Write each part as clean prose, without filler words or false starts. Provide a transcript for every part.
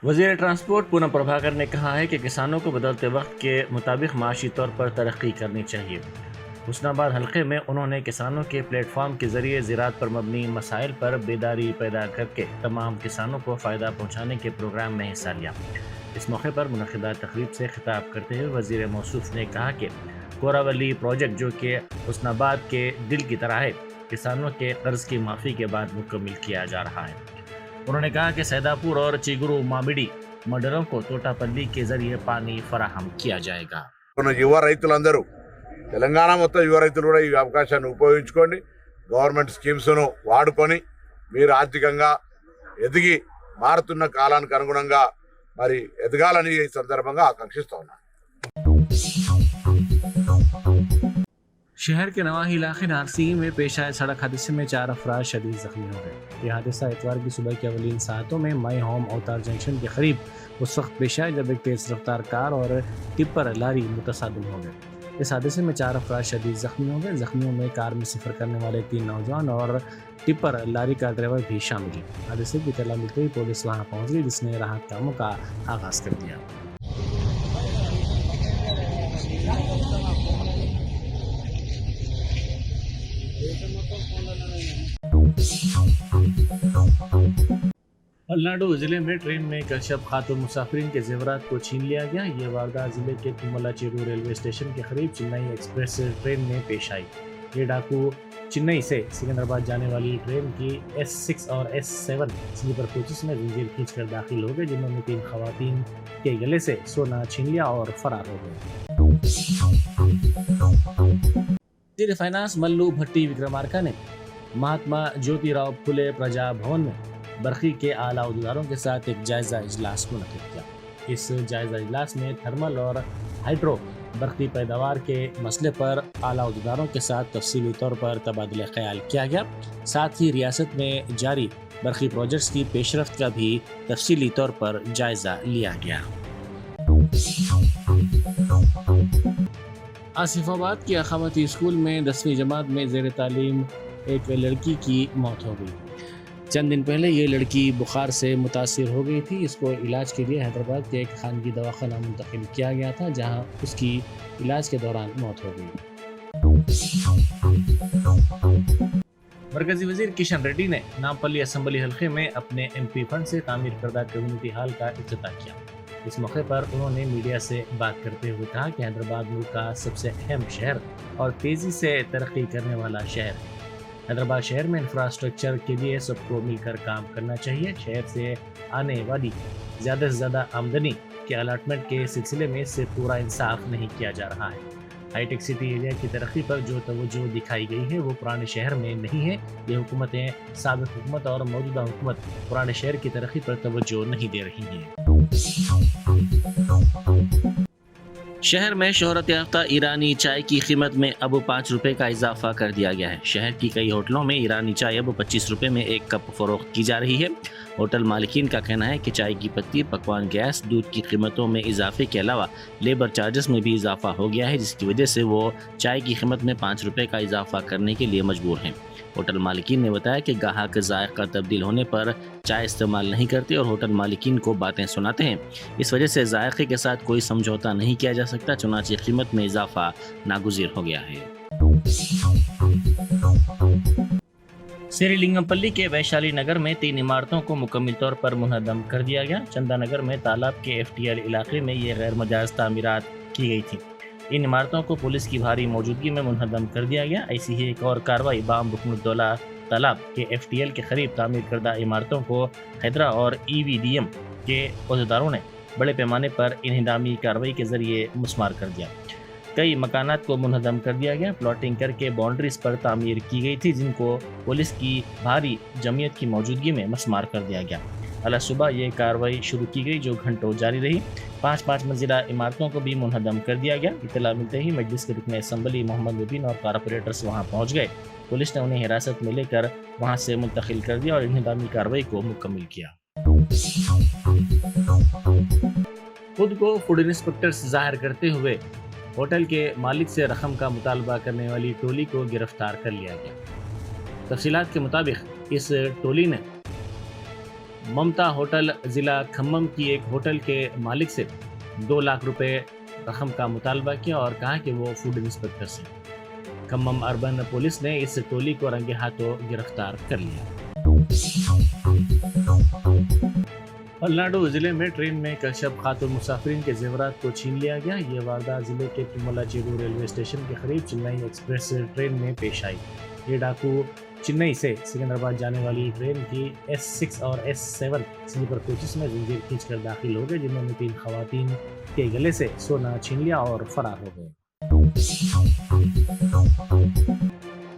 وزیر ٹرانسپورٹ پونم پربھاکر نے کہا ہے کہ کسانوں کو بدلتے وقت کے مطابق معاشی طور پر ترقی کرنی چاہیے۔ حسن آباد حلقے میں انہوں نے کسانوں کے پلیٹ فارم کے ذریعے زراعت پر مبنی مسائل پر بیداری پیدا کر کے تمام کسانوں کو فائدہ پہنچانے کے پروگرام میں حصہ لیا۔ اس موقع پر منعقدہ تقریب سے خطاب کرتے ہوئے وزیر موصوف نے کہا کہ کوراولی پروجیکٹ جو کہ حسن آباد کے دل کی طرح ہے، کسانوں کے قرض کی معافی کے بعد مکمل کیا جا رہا ہے۔ انہوں نے کہا کہ سیداپور اور چیگرو مامڑی منڈلوں کو توٹا پلی کے ذریعے پانی فراہم کیا جائے گا۔ యువ రైతులందరూ తెలంగాణ మొత్తం యువ రైతులు కూడా ఈ అవకాశాన్ని ఉపయోగించుకోండి, గవర్నమెంట్ స్కీమ్స్ను వాడుకొని మీరు ఆర్థికంగా ఎదిగి మారుతున్న కాలానికి అనుగుణంగా మరి ఎదగాలని ఈ సందర్భంగా ఆకాంక్షిస్తా ఉన్నాను। شہر کے نواحی علاقے نارسی میں پیش آئے سڑک حادثے میں 4 افراد شدید زخمی ہو گئے۔ یہ حادثہ اتوار کی صبح کے اولین ساعتوں میں مائی ہوم اوتار جنکشن کے قریب اس وقت پیش آئے جب ایک تیز رفتار کار اور ٹپر لاری متصادم ہو گئے۔ اس حادثے میں 4 افراد شدید زخمی ہو گئے۔ زخمیوں میں کار میں سفر کرنے والے 3 نوجوان اور ٹپر لاری کا ڈرائیور بھی شامل ہے۔ حادثے کی اطلاع ملتے ہی پولیس وہاں پہنچ گئی، جس نے راحت کاموں کا آغاز کر دیا۔ ملناڈو ضلع میں ٹرین میں کل شب خاتون مسافرین کے زیورات کو چھین لیا گیا۔ یہ واردات ضلع کے تملا چیرو ریلوے اسٹیشن کے قریب چنئی ایکسپریس ٹرین میں پیش آئی۔ یہ ڈاکو چنئی سے سکندرآباد جانے والی ٹرین کی S6 اور S7 سلیپر کوچز میں زنجیر کھینچ کر داخل ہو گئے، جنہوں نے 3 خواتین کے گلے سے سونا چھین لیا اور فرار ہو گئے۔ وزیر فائنانس ملو بھٹی وکرمارکا نے مہاتما جیوتی راؤ پھلے پرجا بھون میں برقی کے اعلیٰ عہدیداروں کے ساتھ ایک جائزہ اجلاس منعقد کیا۔ اس جائزہ اجلاس میں تھرمل اور ہائیڈرو برقی پیداوار کے مسئلے پر اعلیٰ عہدیداروں کے ساتھ تفصیلی طور پر تبادلہ خیال کیا گیا۔ ساتھ ہی ریاست میں جاری برقی پروجیکٹس کی پیش رفت کا بھی تفصیلی طور پر جائزہ لیا گیا۔ آصف آباد کے اقامتی اسکول میں 10ویں جماعت میں زیر تعلیم ایک لڑکی کی موت ہو گئی۔ چند دن پہلے یہ لڑکی بخار سے متاثر ہو گئی تھی۔ اس کو علاج کے لیے حیدرآباد کے ایک خانگی دواخانہ منتقل کیا گیا تھا، جہاں اس کی علاج کے دوران موت ہو گئی۔ مرکزی وزیر کشن ریڈی نے نامپلی اسمبلی حلقے میں اپنے MP فنڈ سے تعمیر کردہ کمیونٹی ہال کا افتتاح کیا۔ اس موقع پر انہوں نے میڈیا سے بات کرتے ہوئے کہا کہ حیدرآباد ملک کا سب سے اہم شہر اور تیزی سے ترقی کرنے والا شہر ہے۔ حیدرآباد شہر میں انفراسٹرکچر کے لیے سب کو مل کر کام کرنا چاہیے۔ شہر سے آنے والی زیادہ سے زیادہ آمدنی کے الاٹمنٹ کے سلسلے میں اس سے پورا انصاف نہیں کیا جا رہا ہے۔ ہائی ٹیک سٹی ایریا کی ترقی پر جو توجہ دکھائی گئی ہے وہ پرانے شہر میں نہیں ہے۔ یہ حکومتیں، سابق حکومت اور موجودہ حکومت پرانے شہر کی ترقی پر توجہ نہیں دے رہی ہیں۔ شہر میں شہرت یافتہ ایرانی چائے کی قیمت میں اب 5 روپے کا اضافہ کر دیا گیا ہے۔ شہر کی کئی ہوٹلوں میں ایرانی چائے اب 25 روپے میں 1 کپ فروخت کی جا رہی ہے۔ ہوٹل مالکین کا کہنا ہے کہ چائے کی پتی، پکوان گیس، دودھ کی قیمتوں میں اضافے کے علاوہ لیبر چارجز میں بھی اضافہ ہو گیا ہے، جس کی وجہ سے وہ چائے کی قیمت میں 5 روپے کا اضافہ کرنے کے لیے مجبور ہیں۔ ہوٹل مالکین نے بتایا کہ گاہک ذائقہ تبدیل ہونے پر چائے استعمال نہیں کرتے اور ہوٹل مالکین کو باتیں سناتے ہیں۔ اس وجہ سے ذائقے کے ساتھ کوئی سمجھوتا نہیں کیا جا سکتا، چنانچہ قیمت میں اضافہ ناگزیر ہو گیا ہے۔ سری لنگم پلی کے ویشالی نگر میں 3 عمارتوں کو مکمل طور پر منہدم کر دیا گیا۔ چندا نگر میں تالاب کے FTL علاقے میں یہ غیر مجاز تعمیرات کی گئی تھی۔ ان عمارتوں کو پولیس کی بھاری موجودگی میں منہدم کر دیا گیا۔ ایسی ہی ایک اور کارروائی بام رکن الدولہ تالاب کے FTL کے قریب تعمیر کردہ عمارتوں کو حیدرا اور EVDM کے عہدیداروں نے بڑے پیمانے پر انہدامی کارروائی کے ذریعے مسمار کر دیا۔ کئی مکانات کو منہدم کر دیا گیا، پلاٹنگ کر کے باؤنڈریز پر تعمیر کی گئی تھی، جن کو پولیس کی بھاری جمعیت کی موجودگی میں مسمار کر دیا گیا۔ علیہ صبح یہ کارروائی شروع کی گئی جو گھنٹوں جاری رہی۔ 5 منزلہ عمارتوں کو بھی منہدم کر دیا گیا۔ اطلاع ملتے ہی مجلس کے رکن اسمبلی محمد مبین اور کارپوریٹرز وہاں پہنچ گئے۔ پولیس نے انہیں حراست میں لے کر وہاں سے منتقل کر دیا اور انہدامی کارروائی کو مکمل کیا۔ خود کو فوڈ انسپکٹر ظاہر کرتے ہوئے ہوٹل کے مالک سے رقم کا مطالبہ کرنے والی ٹولی کو گرفتار کر لیا گیا۔ تفصیلات کے مطابق اس ٹولی نے ममता होटल जिला खम्मम की एक होटल के मालिक से 2 लाख रुपए रकम का मुतालबा किया और कहा कि वो फूड इंस्पेक्टर से। खम्मम अर्बन पुलिस ने इस टोली को रंगे हाथों गिरफ्तार कर लिया। पलनाडु जिले में ट्रेन में कश्यप खातून मुसाफिरीन के जेवरात को छीन लिया गया। ये वारदात जिले के तुमलाचेरू रेलवे स्टेशन के करीब चेन्नई एक्सप्रेस ट्रेन में पेश आई। ये डाकू चेन्नई से सिकंदराबाद जाने वाली ट्रेन की S6 और S7 स्लीपर कोचेस में जंजीर खींचकर दाखिल हो गए, जिन्होंने 3 खवातीन के गले से सोना छीन लिया और फरार हो गए।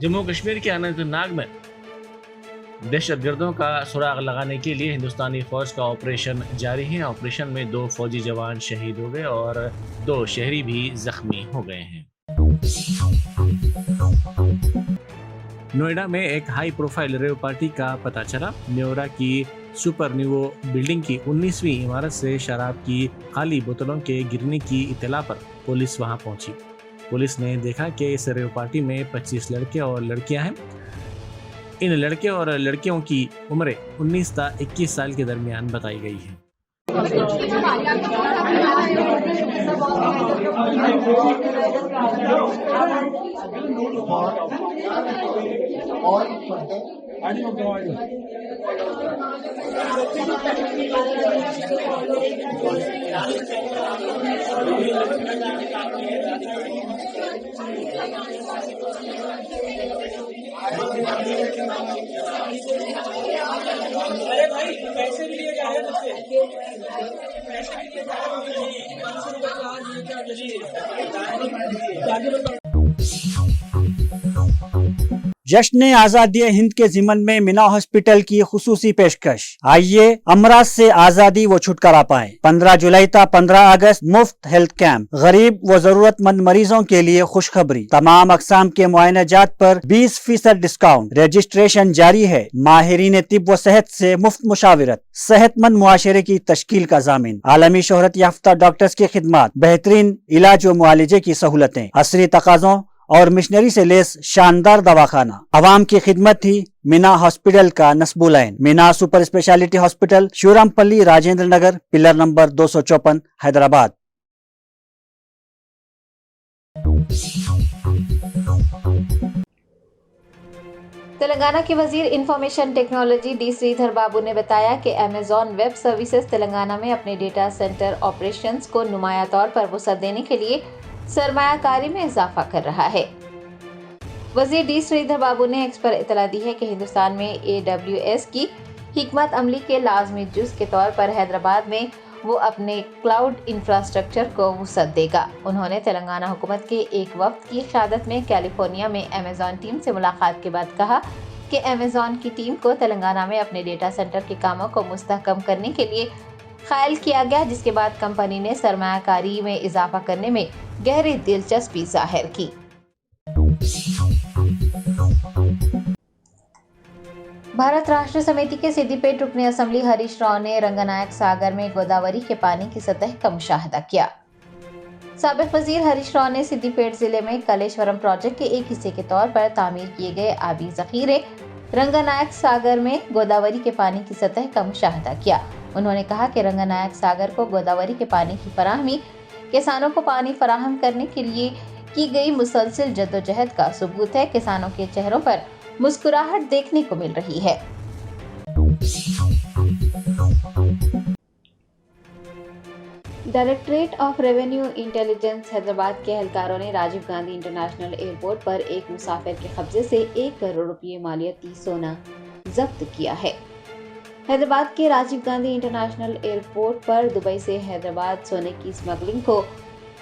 जम्मू कश्मीर के अनंतनाग में दहशतगर्दों का सुराग लगाने के लिए हिंदुस्तानी फौज का ऑपरेशन जारी है। ऑपरेशन में 2 फौजी जवान शहीद हो गए और 2 शहरी भी जख्मी हो गए हैं। नोएडा में एक हाई प्रोफाइल रेव पार्टी का पता चला। न्योरा की सुपर न्यूवो बिल्डिंग की 19वीं इमारत से शराब की खाली बोतलों के गिरने की इत्तला पर पुलिस वहां पहुंची। पुलिस ने देखा कि इस रेव पार्टी में 25 लड़के और लड़कियां हैं। इन लड़के और लड़कियों की उम्रें 19 से 21 साल के दरमियान बताई गई है। अरे भाई पैसे भी लिए जा रहे हैं मुझसे, पैसे भी लिए जा रहे हैं, 500 रुपए का आज ये क्या जश्न आजादी हिंद के जिमन में मीना हॉस्पिटल की खुसूसी पेशकश। आइए अमराज से आजादी व छुटकारा पाएं। 15 जुलाई तक 15 अगस्त मुफ्त हेल्थ कैंप। गरीब व जरूरतमंद मरीजों के लिए खुशखबरी। तमाम अकसाम के मुआयनाजात पर 20% डिस्काउंट। रजिस्ट्रेशन जारी है। माहिरीन तिब व सेहत से मुफ्त मुशावरत। सेहतमंद मुआशरे की तश्कील का जामिन। आलमी शोहरत याफ्ता डॉक्टर्स की खिदमत। बेहतरीन इलाज व मुआलजे की सहूलतें। असरी तकाजों और मिशनरी से लेस शानदार दवाखाना। अवाम की खिदमत थी मीना हॉस्पिटल का नस्बुलैन। Meena super speciality hospital, Shivrampalli, Rajendra Nagar, pillar number 254, Hyderabad. Telangana के वजीर information technology D Sridhar Babu ने बताया कि अमेजॉन वेब सर्विसेज तेलंगाना में अपने डेटा सेंटर ऑपरेशंस को नुमाया तौर पर वसअत देने के लिए सरमायाकारी में इजाफा कर रहा है। वजीर डी श्रीधर बाबू ने एक्स पर इतला दी है कि हिंदुस्तान में AWS की हिकमत अमली के लाजमी जुज़ के तौर पर हैदराबाद में वो अपने क्लाउड इंफ्रास्ट्रक्चर को वसअत देगा। उन्होंने तेलंगाना हुकूमत के एक वफ्द की क़यादत में कैलिफोर्निया में अमेजॉन टीम से मुलाकात के बाद कहा कि अमेजॉन की टीम को तेलंगाना में अपने डेटा सेंटर के कामों को मुस्तहकम करने के लिए क़ायल किया गया, जिसके बाद कंपनी ने सरमायाकारी में इजाफा करने में गहरी दिलचस्पी जाहिर की। भारत राष्ट्र समिति के सिद्दीपेट रुकने असम्बली हरीश राव ने रंगनायक सागर में गोदावरी के पानी की सतह का मुशाहदा किया। साबिक वजीर हरीश राव ने सिद्दीपेट जिले में कलेश्वरम प्रोजेक्ट के एक हिस्से के तौर पर तामीर किए गए आबी जखीरे रंगनायक सागर में गोदावरी के पानी की सतह का मुशाहदा किया। उन्होंने कहा कि रंगनायक सागर को गोदावरी के पानी की फराहमी किसानों को पानी फराहम करने के लिए की गई मुसलसल जद्दोजहद का सबूत है। किसानों के चेहरों पर मुस्कुराहट देखने को मिल रही है। Directorate of revenue intelligence Hyderabad के एहलकारों ने राजीव गांधी इंटरनेशनल एयरपोर्ट पर एक मुसाफिर के कब्जे से 1 करोड़ रुपये मालियती सोना जब्त किया है। हैदराबाद के राजीव गांधी इंटरनेशनल एयरपोर्ट पर दुबई से हैदराबाद सोने की स्मगलिंग को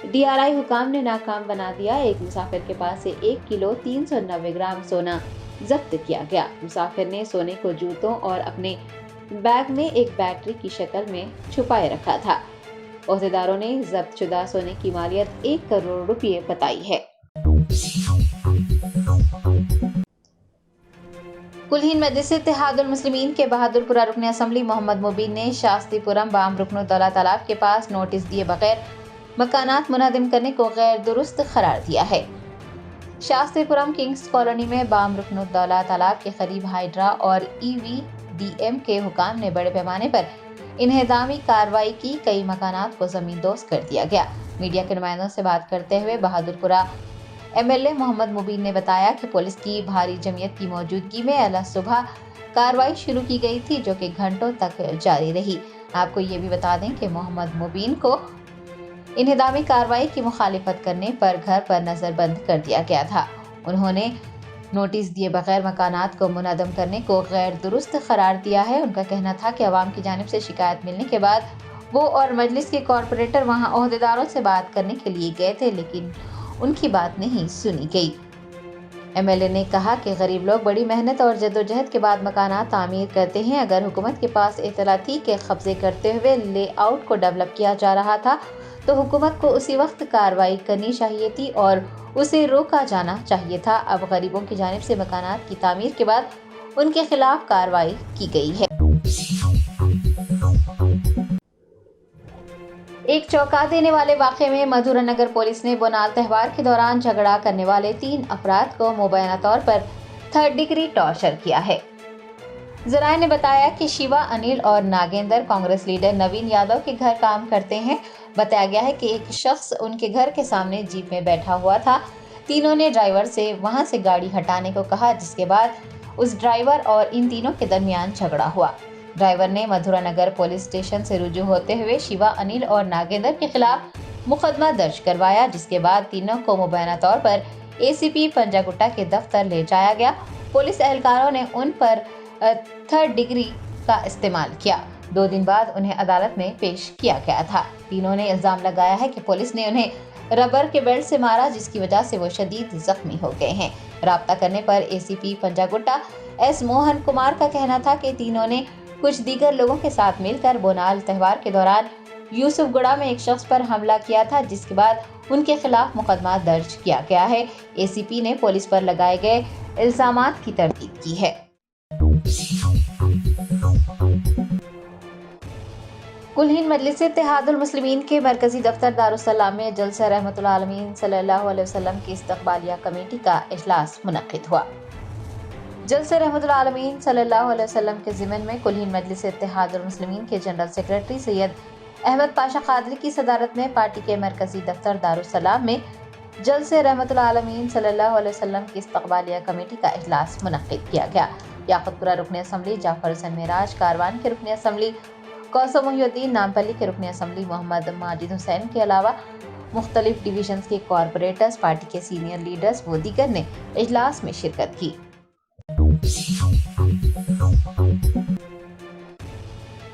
DRI हुकाम ने नाकाम बना दिया। एक मुसाफिर के पास से 1 किलो 390 ग्राम सोना जब्त किया गया। मुसाफिर ने सोने को जूतों और अपने बैग में एक बैटरी की शक्ल में छुपाए रखा था। औहदेदारों ने जब्त शुदा सोने की मालियत 1 करोड़ रुपये बताई है। कुलहीन मजलिस इत्तेहादुल मुस्लिमीन के बहादुरपुरा रुकन असम्बली मोहम्मद मुबीन ने शास्तीपुरम बाम रुकनुद्दौला तालाब के पास नोटिस दिए बगैर मकानात मुनहदिम करने को गैर दुरुस्त करार दिया है। शास्त्रीपुरम किंग्स कॉलोनी में बाम रुकनुद्दौला तालाब के करीब हाइड्रा और EV SDM के हुकाम ने बड़े पैमाने पर इन्हेदामी कार्रवाई की, कई मकानात को जमींदोज कर दिया गया। मीडिया के नुमाइंदों से बात करते हुए बहादुरपुरा MLA मोहम्मद मुबीन ने बताया कि पुलिस की भारी जमीयत की मौजूदगी में अल सुबह कार्रवाई शुरू की गई थी, जो कि घंटों तक जारी रही। आपको ये भी बता दें कि मोहम्मद मुबीन को इन्हेदामी कार्रवाई की मुखालिफत करने पर घर पर नजरबंद कर दिया गया था। उन्होंने नोटिस दिए बगैर मकानात को मुनदम करने को गैर दुरुस्त करार दिया है। उनका कहना था कि अवाम की जानिब से शिकायत मिलने के बाद वो और मजलिस के कॉरपोरेटर वहां ओहदेदारों से बात करने के लिए गए थे, लेकिन उनकी बात नहीं सुनी गई। MLA ने कहा कि गरीब लोग बड़ी मेहनत और जद्दोजहद के बाद मकानात तामीर करते हैं। अगर हुकूमत के पास इत्तला थी कि कब्जे करते हुए लेआउट को डेवलप किया जा रहा था, तो हुकूमत को उसी वक्त कार्रवाई करनी चाहिए थी और उसे रोका जाना चाहिए था। अब गरीबों की जानिब से मकानात की तामीर के बाद उनके खिलाफ कार्रवाई की गई है। एक चौंका देने वाले वाक़े में मधुरा नगर पुलिस ने बोनाल त्यौहार के दौरान झगड़ा करने वाले 3 अफराद को मुबैना तौर पर 3rd डिग्री टॉर्चर किया है। ज़राए ने बताया कि शिवा, अनिल और नागेंद्र कांग्रेस लीडर नवीन यादव के घर काम करते हैं। बताया गया है कि एक शख्स उनके घर के सामने जीप में बैठा हुआ था। तीनों ने ड्राइवर से वहां से गाड़ी हटाने को कहा, जिसके बाद उस ड्राइवर और इन तीनों के दरमियान झगड़ा हुआ। ड्राइवर ने मधुरा नगर पुलिस स्टेशन से रुजू होते हुए शिवा, अनिल और नागेंद्र के खिलाफ मुकदमा दर्ज करवाया, जिसके बाद तीनों को मुबैना तौर पर ACP पंजागुट्टा के दफ्तर ले जाया गया। पुलिस एहलकारों ने उन पर 3rd डिग्री का इस्तेमाल किया। 2 दिन बाद उन्हें अदालत में पेश किया गया था। तीनों ने इल्जाम लगाया है कि पुलिस ने उन्हें रबर के बेल्ट से मारा, जिसकी वजह से वो शदीद जख्मी हो गए हैं। राब्ता करने पर ACP पंजागुट्टा S मोहन कुमार का कहना था कि तीनों ने कुछ दीगर लोगों के साथ मिलकर बोनाल त्यौहार के दौरान यूसुफगुड़ा में एक शख्स पर हमला किया था, जिसके बाद उनके खिलाफ मुकदमा दर्ज किया गया है। ACP ने पुलिस पर लगाए गए इल्जामात की तरदीद की है। कुल्हीन मजलिस इत्तेहादुल मुस्लिमीन के मरकजी दफ्तर दारुस्सलाम में जलसा रहमतुल आलमीन सल्लल्लाहु अलैहि वसल्लम की इस्तकबालिया कमेटी का इजलास मुनक्किद हुआ। जलसा रहमतुल आलमीन सल्लल्लाहु अलैहि वसल्लम के ज़िमन में कुल्हीन मजलिस इत्तेहादुल मुस्लिमीन के जनरल सेक्रेटरी सैयद अहमद पाशा कादरी की सदारत में पार्टी के मरकजी दफ्तर दारुस्सलाम में जलसे रहमतुल आलमीन सल्लल्लाहु अलैहि वसल्लम की इस्तकबालिया कमेटी का इजलास मुनक्किद किया गया। याकूतपुरा रुकन असम्बली जाफर हुसैन मेराज, कारवान के रुकन असम्बली कौसर मोहिउद्दीन, नामपल्ली के रुकन असम्बली मोहम्मद माजिद हुसैन के अलावा मुख्तलिफ डिवीजन्स के कॉरपोरेटर्स, पार्टी के सीनियर लीडर्स व दीगर ने इजलास में शिरकत की।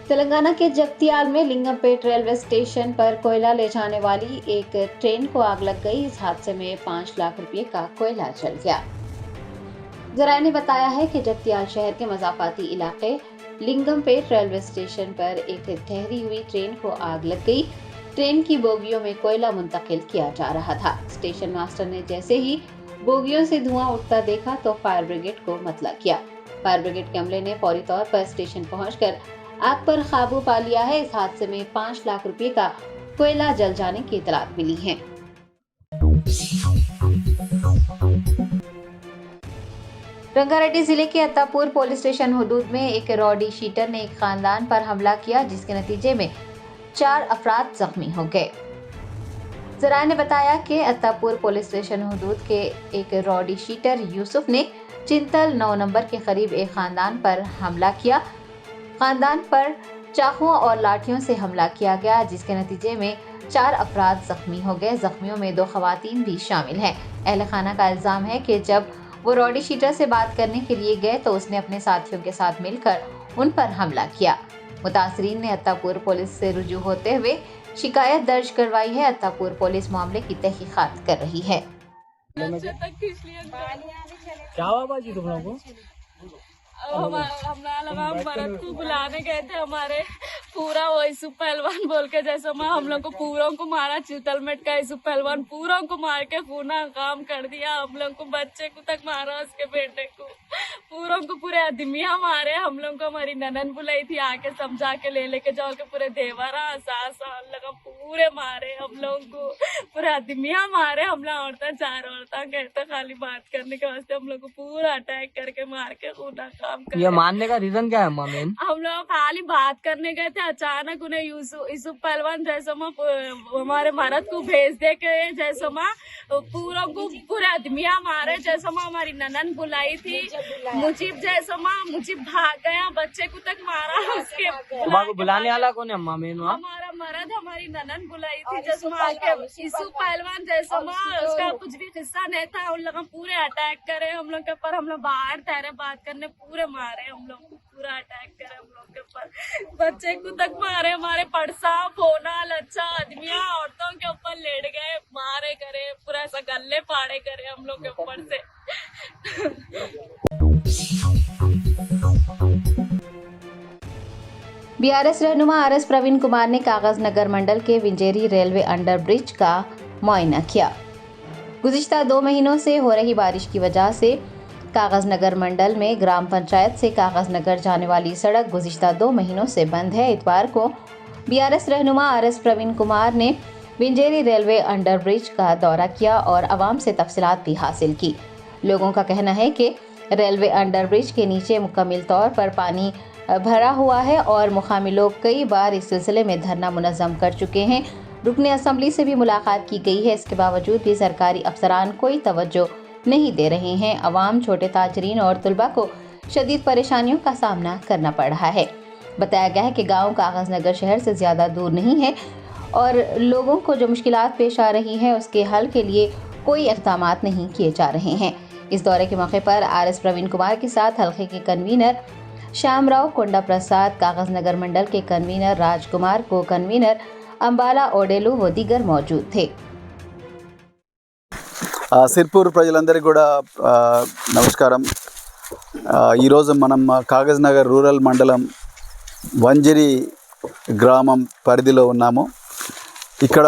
तेलंगाना के जगतियाल में लिंगमपेट रेलवे स्टेशन पर कोयला ले जाने वाली एक ट्रेन को आग लग गई। इस हादसे में 5 लाख रुपए का कोयला जल गया। ज़राए ने बताया है कि जगतियाल शहर के मज़ाफ़ाती इलाके लिंगमपेट रेलवे स्टेशन पर एक ठहरी हुई ट्रेन को आग लग गई। ट्रेन की बोगियों में कोयला मुंतकिल किया जा रहा था। स्टेशन मास्टर ने जैसे ही बोगियों से धुआं उठता देखा तो फायर ब्रिगेड को मतला किया। फायर ब्रिगेड के अमले ने फौरी तौर पर स्टेशन पहुंचकर आग पर काबू पा लिया है। इस हादसे में 5 लाख रुपए का कोयला जल जाने की इतलात मिली है। रंगारेड्डी जिले के अत्तापुर पुलिस स्टेशन हुदूद में एक रॉडी शीटर ने एक खानदान पर हमला किया, जिसके नतीजे में 4 अफराद जख्मी हो गए। ज़राए ने बताया कि अत्तापुर पुलिस स्टेशन हुदूद के एक रॉडी शीटर यूसुफ ने चिंतल 9 नंबर के करीब एक खानदान पर हमला किया। खानदान पर चाकुओं और लाठियों से हमला किया गया, जिसके नतीजे में 4 अफराद जख्मी हो गए। जख्मियों में 2 खवातीन भी शामिल हैं। अहले खाना का इल्जाम है कि जब वो रॉडी शीटर से बात करने के लिए गए तो उसने अपने साथियों के साथ मिलकर उन पर हमला किया। मुतासरीन ने अत्तापुर पुलिस से रुजू होते हुए शिकायत दर्ज करवाई है। अत्तापुर पुलिस मामले की तहकीकात कर रही है। क्या हुआ बाजी तुम लोगों को? हम भरत को बुलाने गए थे, हमारे पूरा वो यूसुफ पहलवान बोल के जैसे हम लोग को पूरों को मारा। चितलमेट का यूसुफ पहलवान पूरों को मार के खूना काम कर दिया। हम लोग को बच्चे को तक मारा, उसके बेटे को पूरों को पूरे आदमियां मारे। हम लोग को हमारी ननन बुलाई थी आके समझा के लेके जाओ के पूरे देवरा सास लगा पूरे मारे हम लोग को, पूरे आदमियां मारे। हम लोग औरतें 4 औरतें कहते खाली बात करने के वास्ते हम लोग को पूरा अटैक करके मार के खूना काम कर। ये मारने का रीजन क्या है अम्मा मेन? हम लोग खाली बात करने गए थे, अचानक उन्हें यूसुफ पहलवान जैसा हमारे मर्द को भेज दे के जैसा पूरा को पूरे आदमियां मारे। जैसा हमारी ननन बुलाई थी मुजीब, जैसा मुजीब भाग गया, बच्चे को तक मारा। उसके तुम्हारे बुलाने वाला कौन है अम्मा मेन? हमारा मर्द हमारी ननन बुलाई थी जैसा यूसुफ पहलवान जैसा उसका कुछ भी किस्सा नहीं था। उन लोग पूरे अटैक करे हम लोग के ऊपर। हम लोग बाहर ठहरे बात करने, पूरे मारे हम लोग को, पूरा अटैक करे हम लोग के ऊपर। बच्चे को तक मारे, हमारे पड़सा फोना लच्चा आदमियां औरतों के ऊपर लेट गए, मारे करे, पूरा ऐसा गले पाड़े करे हम लोग के ऊपर से। बीआरएस रहनुमा आरएस प्रवीण कुमार ने कागज नगर मंडल के विंजेरी रेलवे अंडर ब्रिज का मुआयना किया। गुज़िश्ता 2 महीनों से हो रही बारिश की वजह से कागज नगर मंडल में ग्राम पंचायत से कागज नगर जाने वाली सड़क गुज़िश्ता 2 महीनों से बंद है। इतवार को बीआरएस रहनुमा आरएस प्रवीण कुमार ने विंजेरी रेलवे अंडर ब्रिज का दौरा किया और आवाम से तफसीलात भी हासिल की। लोगों का कहना है कि रेलवे अंडर ब्रिज के नीचे मुकम्मल तौर पर पानी भरा हुआ है और मुकामी लोग कई बार इस सिलसिले में धरना मुनज़्ज़म कर चुके हैं। रुकने असम्बली से भी मुलाकात की गई है, इसके बावजूद भी सरकारी अफसरान कोई तवज्जो नहीं दे रहे हैं। अवाम, छोटे ताजरीन और तुलबा को शदीद परेशानियों का सामना करना पड़ रहा है। बताया गया है कि गाँव कागज नगर शहर से ज़्यादा दूर नहीं है और लोगों को जो मुश्किलात पेश आ रही हैं उसके हल के लिए कोई इक़दाम नहीं किए जा रहे हैं। इस दौरे के मौके पर आरएस प्रवीण कुमार के साथ हल्के के कन्वीनर श्यामराव कोंडा प्रसाद, कागज नगर मंडल के कन्वीनर राजकुमार, को कन्वीनर अंबाला ओडेलू व दीगर मौजूद थे। సిర్పూర్ ప్రజలందరికీ కూడా నమస్కారం। ఈరోజు మనం కాగజ్ నగర్ రూరల్ మండలం వంజరి గ్రామం పరిధిలో ఉన్నాము। ఇక్కడ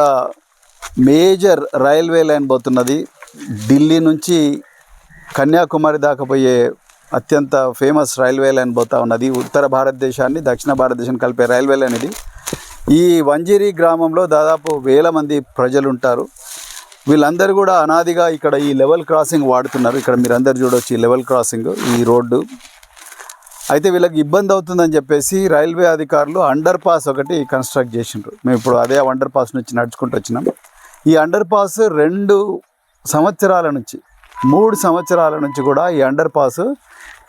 మేజర్ రైల్వే లైన్ పోతున్నది। ఢిల్లీ నుంచి కన్యాకుమారి దాకా పోయే అత్యంత ఫేమస్ రైల్వే లైన్ పోతా ఉన్నది। ఉత్తర భారతదేశాన్ని దక్షిణ భారతదేశం కలిపే రైల్వే లైన్ ఇది। ఈ వంజరి గ్రామంలో దాదాపు 1000 మంది ప్రజలు ఉంటారు। వీళ్ళందరూ కూడా అనాదిగా ఇక్కడ ఈ లెవెల్ క్రాసింగ్ వాడుతున్నారు। ఇక్కడ మీరు అందరు చూడవచ్చు ఈ లెవెల్ క్రాసింగ్, ఈ రోడ్డు అయితే వీళ్ళకి ఇబ్బంది అవుతుందని చెప్పేసి రైల్వే అధికారులు అండర్ పాస్ ఒకటి కన్స్ట్రక్ట్ చేసిండ్రు। మేము ఇప్పుడు అదే అండర్ పాస్ నుంచి నడుచుకుంటూ వచ్చినాం। ఈ అండర్ పాస్ 2 సంవత్సరాల నుంచి 3 సంవత్సరాల నుంచి కూడా ఈ అండర్ పాస్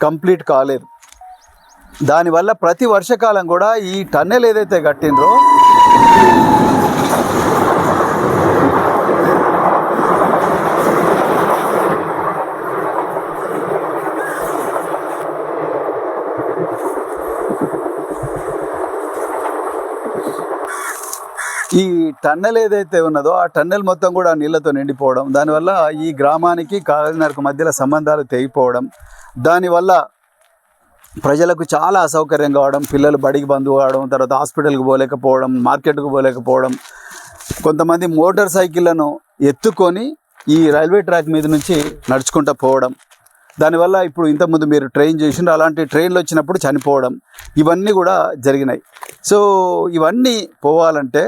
కంప్లీట్ కాలేదు। దానివల్ల ప్రతి వర్షకాలం కూడా ఈ టన్నెల్ ఏదైతే కట్టిండ్రో ఈ టన్నెల్ ఏదైతే ఉన్నదో ఆ టన్నెల్ మొత్తం కూడా నీళ్ళతో నిండిపోవడం, దానివల్ల ఈ గ్రామానికి కాగజ్నగర్కు మధ్యలో సంబంధాలు తెగిపోవడం, దానివల్ల ప్రజలకు చాలా అసౌకర్యం కావడం, పిల్లలు బడికి బంద్ కావడం, తర్వాత హాస్పిటల్కి పోలేకపోవడం, మార్కెట్కు పోలేకపోవడం, కొంతమంది మోటార్ సైకిళ్లను ఎత్తుకొని ఈ రైల్వే ట్రాక్ మీద నుంచి నడుచుకుంటూ పోవడం, దానివల్ల ఇప్పుడు ఇంతకుముందు మీరు ట్రైన్ చేసిండ్రు అలాంటి ట్రైన్లు వచ్చినప్పుడు చనిపోవడం, ఇవన్నీ కూడా జరిగినాయి। సో ఇవన్నీ పోవాలంటే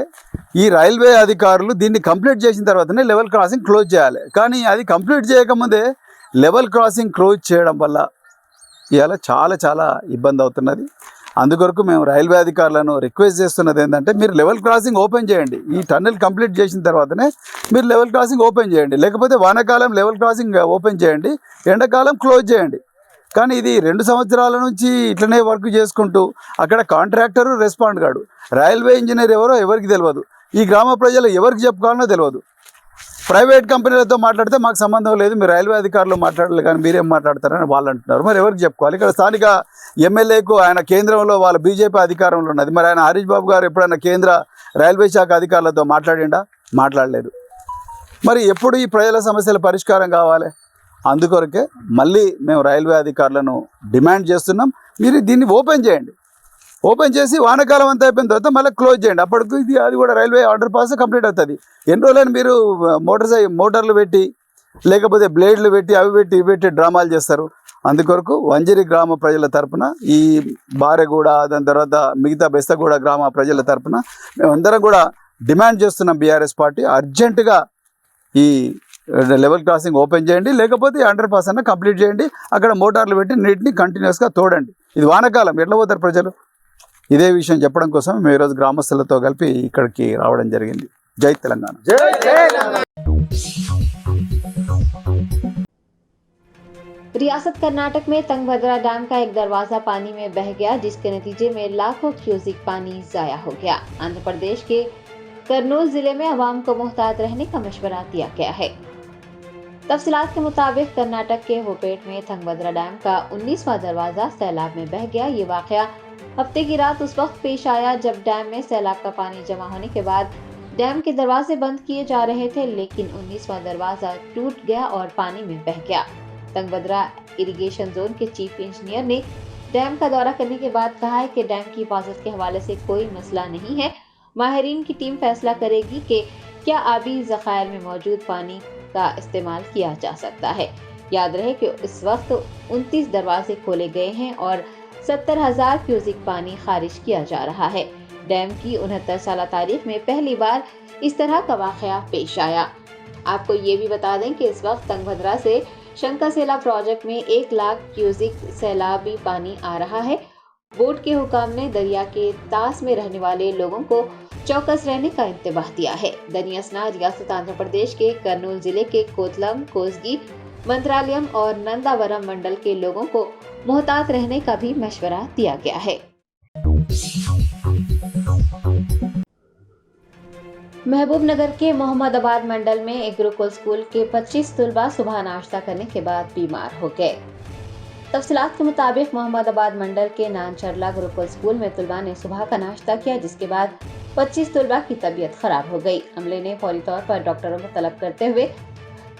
ఈ రైల్వే అధికారులు దీన్ని కంప్లీట్ చేసిన తర్వాతనే లెవెల్ క్రాసింగ్ క్లోజ్ చేయాలి। కానీ అది కంప్లీట్ చేయకముందే లెవెల్ క్రాసింగ్ క్లోజ్ చేయడం వల్ల ఇవాళ చాలా ఇబ్బంది అవుతున్నది। అందుకొరకు మేము రైల్వే అధికారులను రిక్వెస్ట్ చేస్తున్నది ఏంటంటే మీరు లెవెల్ క్రాసింగ్ ఓపెన్ చేయండి। ఈ టన్నెల్ కంప్లీట్ చేసిన తర్వాతనే మీరు లెవెల్ క్రాసింగ్ ఓపెన్ చేయండి, లేకపోతే వానాకాలం లెవెల్ క్రాసింగ్ ఓపెన్ చేయండి, ఎండాకాలం క్లోజ్ చేయండి। కానీ ఇది 2 సంవత్సరాల నుంచి ఇట్లనే వర్క్ చేసుకుంటూ అక్కడ కాంట్రాక్టరు రెస్పాండ్ కాడు, రైల్వే ఇంజనీర్ ఎవరో ఎవరికి తెలియదు, ఈ గ్రామ ప్రజలు ఎవరికి చెప్పుకోవాలనో తెలియదు। ప్రైవేట్ కంపెనీలతో మాట్లాడితే మాకు సంబంధం లేదు, మీరు రైల్వే అధికారులు మాట్లాడాలి కానీ మీరేం మాట్లాడతారని వాళ్ళు అంటున్నారు। మరి ఎవరికి చెప్పుకోవాలి? ఇక్కడ స్థానిక ఎమ్మెల్యేకు ఆయన కేంద్రంలో వాళ్ళ బీజేపీ అధికారంలో ఉన్నది, మరి ఆయన హరీష్ బాబు గారు ఎప్పుడైనా కేంద్ర రైల్వే శాఖ అధికారులతో మాట్లాడిండా? మాట్లాడలేదు। మరి ఎప్పుడు ఈ ప్రజల సమస్యల పరిష్కారం కావాలి? అందుకొరకే మళ్ళీ మేము రైల్వే అధికారులను డిమాండ్ చేస్తున్నాం, మీరు దీన్ని ఓపెన్ చేయండి, ఓపెన్ చేసి వానాకాలం అంతా అయిపోయిన తర్వాత మళ్ళీ క్లోజ్ చేయండి। అప్పటికి అది కూడా రైల్వే అండర్ పాస్ కంప్లీట్ అవుతుంది। ఎన్ని రోజులని మీరు మోటార్లు పెట్టి లేకపోతే బ్లేడ్లు పెట్టి అవి పెట్టి ఇవి పెట్టి డ్రామాలు చేస్తారు? అందుకొరకు వంజరి గ్రామ ప్రజల తరపున, ఈ బారెగూడ, దాని తర్వాత మిగతా బెస్తగూడ గ్రామ ప్రజల తరపున మేమందరం కూడా డిమాండ్ చేస్తున్నాం, బీఆర్ఎస్ పార్టీ అర్జెంటుగా ఈ లెవెల్ క్రాసింగ్ ఓపెన్ చేయండి, లేకపోతే 100% కంప్లీట్ చేయండి, అక్కడ మోటార్లు పెట్టి నీటిని కంటిన్యూస్గా తోడండి. ఇది వానకాలం, ఎట్లా పోతారు ప్రజలు? ఇదే విషయం చెప్పడం కోసం మేము ఈరోజు గ్రామస్తులతో కలిపి ఇక్కడికి రావడం జరిగింది. జై తెలంగాణ. रियासत कर्नाटक में तंगभद्रा डैम का एक दरवाजा पानी में बह गया, जिसके नतीजे में लाखों क्यूसिक पानी जाया हो गया। आंध्र प्रदेश के करनूल जिले में आवाम को मुहतात रहने का मशवरा दिया गया है। तफसीलात के मुताबिक कर्नाटक के होपेट में तंगभद्रा डैम का 19वां दरवाजा सैलाब में बह गया। ये वाकया हफ्ते की रात उस वक्त पेश आया जब डैम में सैलाब का पानी जमा होने के बाद डैम के दरवाजे बंद किए जा रहे थे, लेकिन 19वां दरवाजा टूट गया और पानी में बह गया। तंगभद्रा इरिगेशन जोन के चीफ इंजीनियर ने डैम का दौरा करने के बाद कहा है कि डैम की हिफाजत के हवाले से कोई मसला नहीं है। माहिरीन की टीम फैसला करेगी कि क्या आबी ज़खायर में मौजूद पानी का इस्तेमाल किया जा सकता है। याद रहे कि इस वक्त 29 दरवाजे खोले गए हैं और 70,000 क्यूसिक पानी खारिज किया जा रहा है। डैम की 69 साल तारीख में पहली बार इस तरह का वाकया पेश आया। आपको ये भी बता दें कि इस वक्त तंगभद्रा से शंकरसेला प्रोजेक्ट में 1 लाख क्यूसिक सैलाबी पानी आ रहा है। बोर्ड के हुकाम ने दरिया के तास में रहने वाले लोगों को चौकस रहने का इंतबाह दिया है। दनियासना रियासत आंध्र प्रदेश के करनूल जिले के कोतलम, कोसगी, मंत्रालयम और नंदावरम मंडल के लोगों को मुहतात रहने का भी मशवरा दिया गया है। महबूब नगर के मोहम्मदाबाद मंडल में एक गुरुकुल स्कूल के 25 तलबा सुबह नाश्ता करने के बाद बीमार हो गए। तफसीलात के मुताबिक मोहम्मदाबाद मंडल के नानचरला गुरुकुल स्कूल में तलबा ने सुबह का नाश्ता किया, जिसके बाद 25 तलबा की तबीयत खराब हो गई। अमले ने फौरी तौर पर डॉक्टरों को तलब करते हुए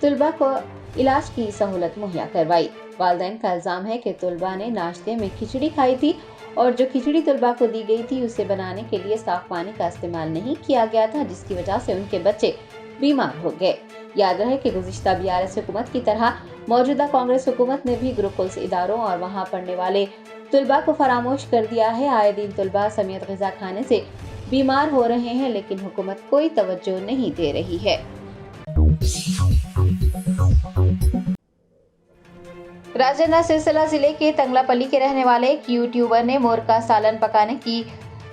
तलबा को इलाज की सहूलत मुहैया करवाई। वालिदैन का इल्जाम है कि तलबा ने नाश्ते में खिचड़ी खाई थी और जो खिचड़ी तलबा को दी गई थी उसे बनाने के लिए साफ पानी का इस्तेमाल नहीं किया गया था, जिसकी वजह से उनके बच्चे बीमार हो गए। याद रहे कि गुज़िश्ता बीआरएस हुकूमत की तरह मौजूदा कांग्रेस हुकूमत ने भी गुरुकुल इदारों और वहां पढ़ने वाले तलबा को फरामोश कर दिया है। आए दिन तलबा समेत ग़िज़ा खाने से बीमार हो रहे हैं, लेकिन हुकूमत कोई तवज्जो नहीं दे रही है। राजन्ना सिलसिला जिले के तंगलापल्ली के रहने वाले एक यूट्यूबर ने मोर का सालन पकाने की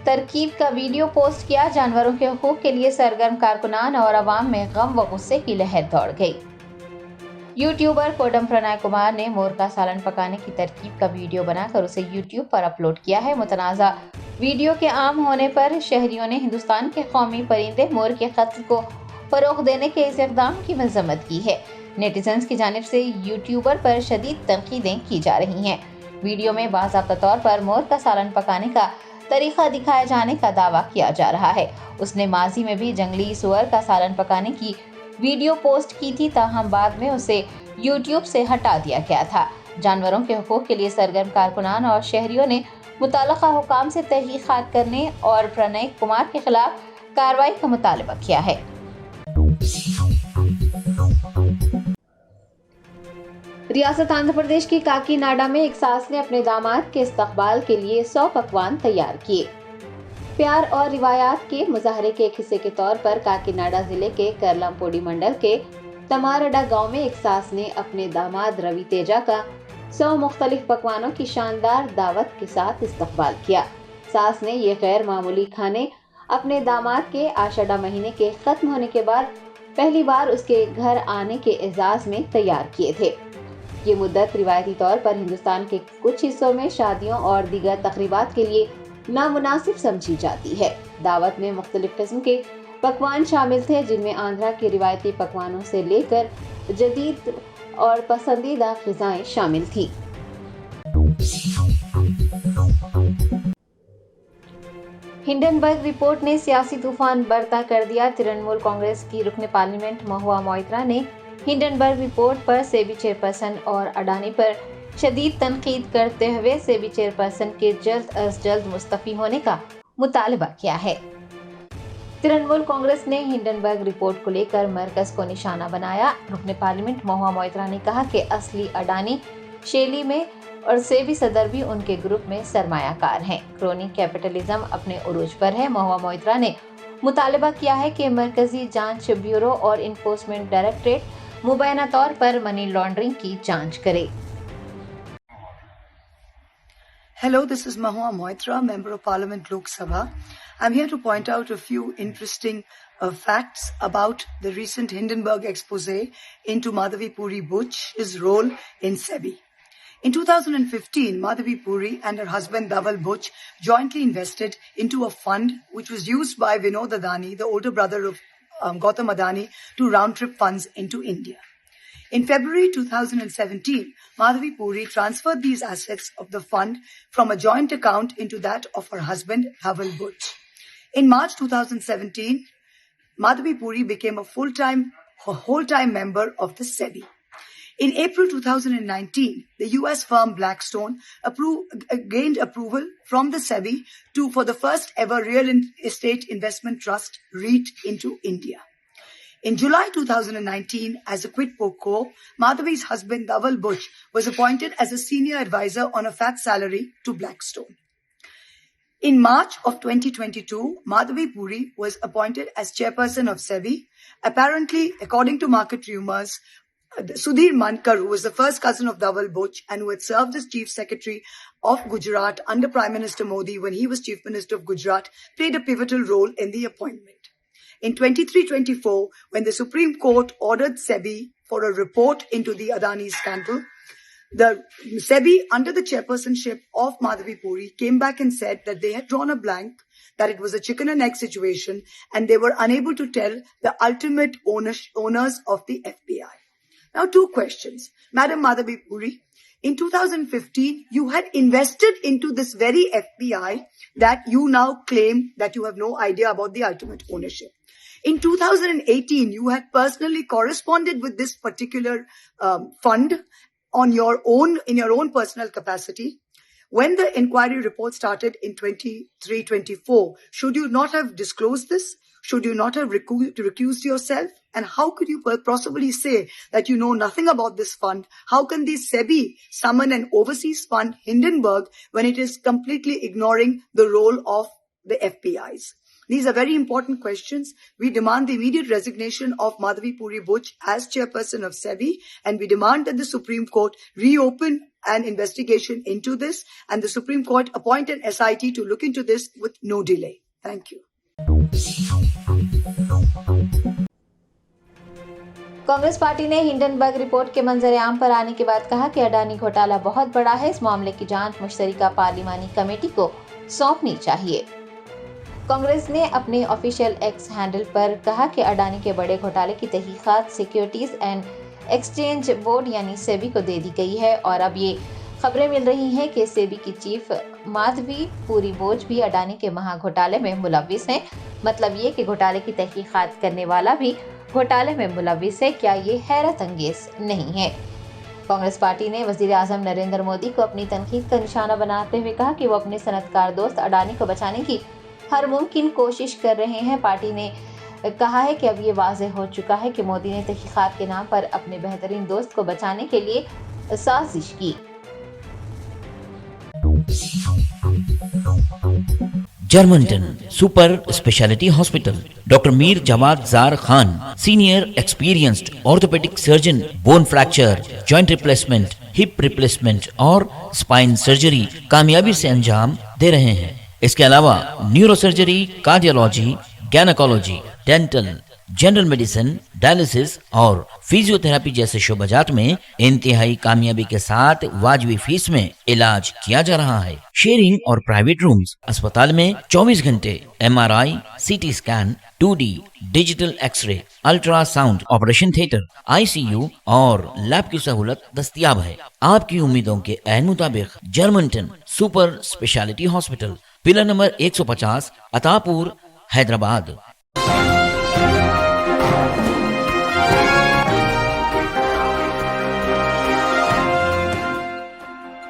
तरकीब का वीडियो पोस्ट किया। जानवरों के हुकूक के लिए सरगर्म कारकुनान और अवाम में गम व गुस्से की लहर दौड़ गई। यूट्यूबर कोडम प्रणय कुमार ने मोर का सालन पकाने की तरकीब का वीडियो बनाकर उसे यूट्यूब पर अपलोड किया है। मुतनाज़ा वीडियो के आम होने पर शहरियों ने हिंदुस्तान के कौमी परिंदे मोर के कत्ल को फरोग देने के इस इक़दाम की मज़म्मत की है। नेटिजन्स की जानिब से यूट्यूबर पर शदीद तनकीदें की जा रही हैं। वीडियो में बाज़ाब्ता तौर पर मोर का सालन पकाने का तरीका दिखाए जाने का दावा किया जा रहा है। उसने माजी में भी जंगली सुअर का सालन पकाने की वीडियो पोस्ट की थी, ताहम बाद में उसे यूट्यूब से हटा दिया गया था। जानवरों के हुकूक के लिए सरगर्म कारकुनान और शहरियों ने मुताल्लिक़ा हुकाम से तहक़ीक़ात करने और प्रणय कुमार के खिलाफ कार्रवाई का मुतालबा किया है। रियासत आंध्र प्रदेश की काकीनाडा में एक सास ने अपने दामाद के इस्तकबाल के लिए 100 पकवान तैयार किए। प्यार और रिवायात के मुजाहरे के एक हिस्से के तौर पर काकीनाडा जिले के करलमपोडी मंडल के तमारडा गांव में एक सास ने अपने दामाद रवि तेजा का 100 मुख्तलिफ पकवानों की शानदार दावत के साथ इस्तकबाल किया। सास ने ये गैर मामूली खाने अपने दामाद के आषाढ़ा महीने के खत्म होने के बाद पहली बार उसके घर आने के एजाज में तैयार किए थे। ये मुद्दत रिवायती तौर पर हिंदुस्तान के कुछ हिस्सों में शादियों और दीगर तकरीबात के लिए नामुनासिब समझी जाती है। दावत में मुख्तलिफ किस्म के पकवान शामिल थे, जिनमें आंध्रा के रिवायती पकवानों से लेकर जदीद और पसंदीदा ग़िज़ाएं शामिल थी। हिंडनबर्ग रिपोर्ट ने सियासी तूफान बरता कर दिया। तृणमूल कांग्रेस की रुकन पार्लियामेंट महुआ मोइत्रा ने हिंडनबर्ग रिपोर्ट पर सेबी चेयरपर्सन और अडानी पर शदीद तनकीद करते हुए सेबी चेयरपर्सन के जल्द अज जल्द मुस्तफ़ी होने का मुतालबा किया है। तृणमूल कांग्रेस ने हिंडनबर्ग रिपोर्ट को लेकर मरकज को निशाना बनाया। रुकन पार्लियामेंट महुआ मोइत्रा ने कहा कि असली अडानी शेली में और सेबी सदर भी उनके ग्रुप में सरमायाकार हैं। क्रोनी कैपिटलिज्म अपने उरूज पर है। महुआ मोइत्रा ने मुतालबा किया है कि मरकजी जांच ब्यूरो और इन्फोर्समेंट डायरेक्टरेट मुबैना तौर पर मनी लॉन्ड्रिंग की जांच करे। Hello, this is Mahua Moitra, Member of Parliament Lok Sabha. I'm here to point out a few interesting facts about the recent Hindenburg expose into Madhavi Puri Butch's role in SEBI. In 2015, Madhavi Puri and her husband Dhaval Butch jointly invested into a fund which was used by Vinod Adani, the older brother of Gautam Adani, to round-trip funds into India. In February 2017, Madhavi Puri transferred these assets of the fund from a joint account into that of her husband, Dhaval Butch. In March 2017, Madhavi Puri became a whole-time member of the SEBI. In April 2019, the US firm Blackstone gained approval from the SEBI for the first ever real estate investment trust REIT into India. In July 2019, as a quid pro quo, Madhavi's husband Dhaval Butch was appointed as a senior advisor on a fat salary to Blackstone. In March of 2022, Madhavi Puri was appointed as chairperson of SEBI. Apparently, according to market rumors, Sudhir Mankar, who was the first cousin of Dhaval Butch and who had served as Chief Secretary of Gujarat under Prime Minister Modi when he was Chief Minister of Gujarat, played a pivotal role in the appointment. In 23-24, when the Supreme Court ordered SEBI for a report into the Adani scandal, the SEBI, under the chairpersonship of Madhavi Puri, came back and said that they had drawn a blank, that it was a chicken and egg situation, and they were unable to tell the ultimate owners of the FBI. Now, two questions. Madam Madhavi Puri, in 2015, you had invested into this very FBI that you now claim that you have no idea about the ultimate ownership. In 2018, you had personally corresponded with this particular fund in your own personal capacity. When the inquiry report started in 23-24, should you not have disclosed this? Should you not have recused yourself? And how could you possibly say that you know nothing about this fund? How can the SEBI summon an overseas fund, Hindenburg, when it is completely ignoring the role of the FBIs? These are very important questions. We demand the immediate resignation of Madhavi Puri Butch as chairperson of SEBI, and we demand that the Supreme Court reopen an investigation into this, and the Supreme Court appoint an SIT to look into this with no delay. Thank you. Congress party ने Hindenburg report के मंजर-ए-आम पर आने के बाद कहा कि अडानी घोटाला बहुत बड़ा है। इस मामले की जांच मुश्तरका पार्लिमानी कमेटी को सौंपनी चाहिए। कांग्रेस ने अपने ऑफिशियल एक्स हैंडल पर कहा कि अडानी के बड़े घोटाले की तहकीकात सिक्योरिटीज एंड एक्सचेंज बोर्ड यानी सेबी को दे दी गई है और अब ये खबरें मिल रही हैं कि सेबी की चीफ माधवी पूरी बोझ भी अडानी के महा घोटाले में मुलव्विस हैं। मतलब ये कि घोटाले की तहकीकात करने वाला भी घोटाले में मुलव्विस है। क्या ये हैरत अंगेज नहीं है? कांग्रेस पार्टी ने वजीर आजम नरेंद्र मोदी को अपनी तनकीद का निशाना बनाते हुए कहा कि वो अपने सनतकार दोस्त अडानी को बचाने की हर मुमकिन कोशिश कर रहे हैं। पार्टी ने कहा है कि अब ये वाज़ेह हो चुका है कि मोदी ने तहकीकात के नाम पर अपने बेहतरीन दोस्त को बचाने के लिए साजिश की। Germanten super speciality hospital, doctor Mir Jawad Zar Khan, senior experienced orthopaedic surgeon, bone fracture, joint replacement, hip replacement और स्पाइन सर्जरी कामयाबी से अंजाम दे रहे हैं। इसके अलावा neuro surgery, cardiology, gynaecology, dental, general medicine, dialysis और फिजियोथेरेपी जैसे शोबाजात में इंतहाई कामयाबी के साथ वाजबी फीस में इलाज किया जा रहा है। शेयरिंग और प्राइवेट रूम्स, अस्पताल में 24 घंटे MRI, CT scan, 2D digital x-ray, ultrasound, operation theatre, ICU और लैब की सहूलत दस्तयाब है। आपकी उम्मीदों के ऐन मुताबिक Germanten super speciality hospital, pillar number 150, Attapur, Hyderabad.